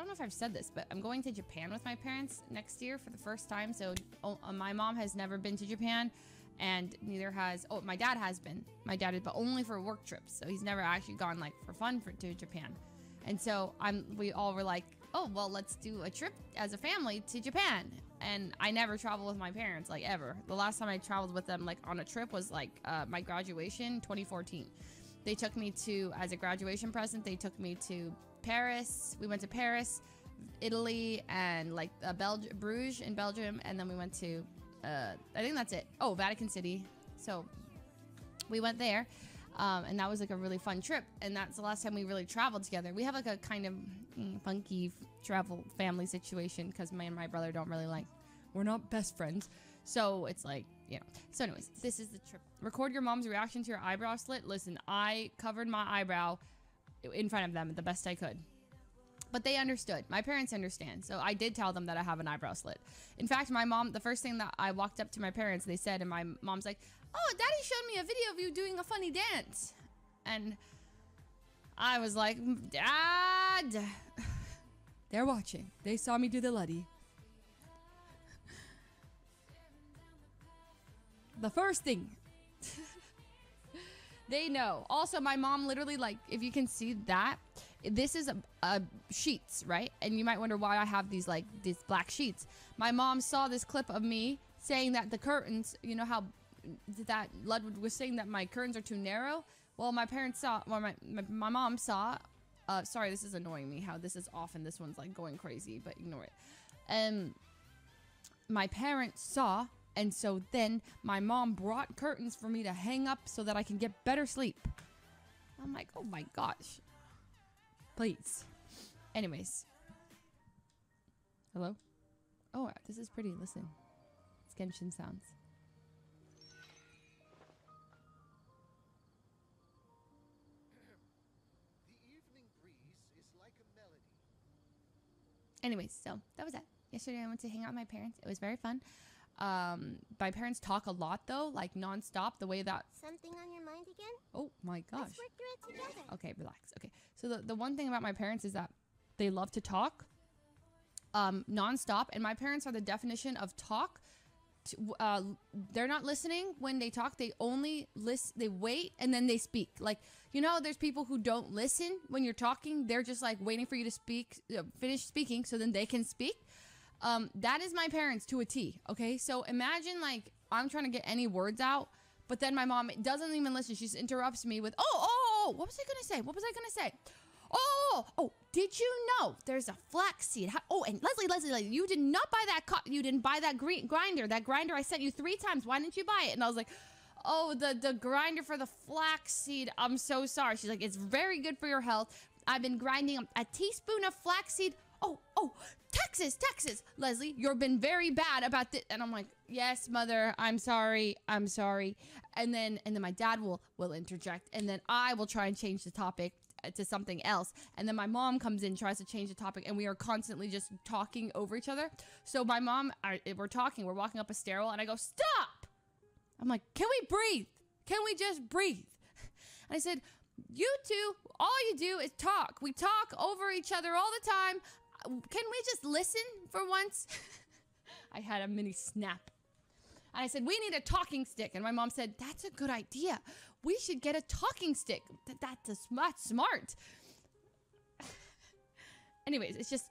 don't know if I've said this, but I'm going to Japan with my parents next year for the first time. So my mom has never been to Japan, and neither has, my dad has been. My dad is, but only for work trips. So he's never actually gone like for fun to Japan. And so we all were like, oh, well, let's do a trip as a family to Japan. And I never traveled with my parents, like, ever. The last time I traveled with them, like, on a trip was, like, my graduation, 2014. They took me to, as a graduation present, they took me to Paris. We went to Paris, Italy, and, like, Bruges in Belgium. And then we went to, I think that's it. Oh, Vatican City. So we went there. And that was like a really fun trip, and that's the last time we really traveled together. We have like a kind of funky travel family situation because me and my brother don't really like, we're not best friends, so it's like, you know. So anyways, this is the trip. Record your mom's reaction to your eyebrow slit. Listen, I covered my eyebrow in front of them the best I could, but they understood. My parents understand, so I did tell them that I have an eyebrow slit. In fact, my mom, the first thing that I walked up to my parents, they said, and my mom's like, oh, Daddy showed me a video of you doing a funny dance. And I was like, Dad, they're watching. They saw me do the Luddy. The first thing. They know. Also, my mom literally, like, if you can see that, this is a sheets, right? And you might wonder why I have these, like, these black sheets. My mom saw this clip of me saying that the curtains, you know how that Ludwig was saying that my curtains are too narrow. Well, my parents saw, well, my mom saw, sorry, this is annoying me how this is off and this one's like going crazy, but ignore it. My parents saw, and so then my mom brought curtains for me to hang up so that I can get better sleep. I'm like, oh my gosh. Please. Anyways. Hello? Oh, this is pretty. Listen. It's Genshin sounds. Anyways, so that was that. Yesterday I went to hang out with my parents. It was very fun. My parents talk a lot though, like nonstop. The way that something on your mind again? Oh my gosh. Let's work through it together. Okay, relax. Okay, so the one thing about my parents is that they love to talk, nonstop, and my parents are the definition of talk. They're not listening when they talk. They only listen. They wait and then they speak. Like, you know, there's people who don't listen when you're talking. They're just like waiting for you to speak, finish speaking, so then they can speak. That is my parents to a T. Okay, so imagine like I'm trying to get any words out, but then my mom doesn't even listen. She just interrupts me with, oh, what was I gonna say? What was I gonna say? Oh, did you know there's a flaxseed? Oh, and Leslie, you did not buy that you didn't buy that grinder. That grinder I sent you 3 times. Why didn't you buy it? And I was like, oh, the grinder for the flaxseed. I'm so sorry. She's like, it's very good for your health. I've been grinding a teaspoon of flaxseed. Oh, Texas. Leslie, you've been very bad about this. And I'm like, yes, mother, I'm sorry. And then my dad will interject, and then I will try and change the topic to something else, and then my mom comes in, tries to change the topic, and we are constantly just talking over each other. So my mom, we're walking up a stairwell, and I go, stop! I'm like, can we breathe? Can we just breathe? And I said, you two, all you do is talk. We talk over each other all the time. Can we just listen for once? I had a mini snap. And I said, we need a talking stick. And my mom said, that's a good idea. We should get a talking stick. That's smart. Anyways, it's just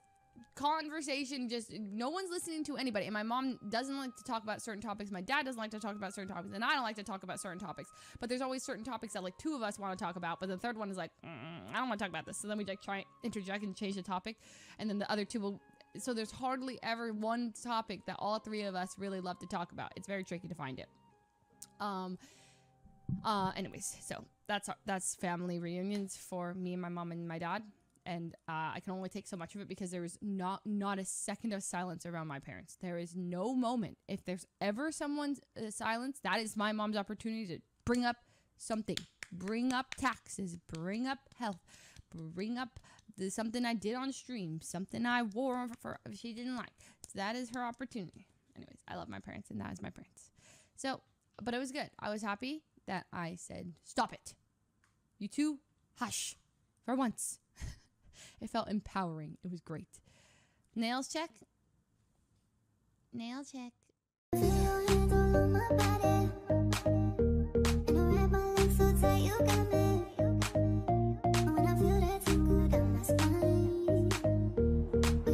conversation. Just no one's listening to anybody. And my mom doesn't like to talk about certain topics. My dad doesn't like to talk about certain topics. And I don't like to talk about certain topics. But there's always certain topics that like 2 of us want to talk about. But the third one is like, I don't want to talk about this. So then we like try interject and change the topic. And then the other 2 will... So there's hardly ever one topic that all 3 of us really love to talk about. It's very tricky to find it. Anyways, so that's family reunions for me and my mom and my dad. And I can only take so much of it because there is not a second of silence around my parents. There is no moment. If there's ever someone's silence, that is my mom's opportunity to bring up something. Bring up taxes. Bring up health. Bring up something I did on stream, something I wore for she didn't like. So that is her opportunity. Anyways, I love my parents, and that is my parents. So, but it was good. I was happy that I said, stop it. You two, hush for once. It felt empowering. It was great. Nails check. Nail check.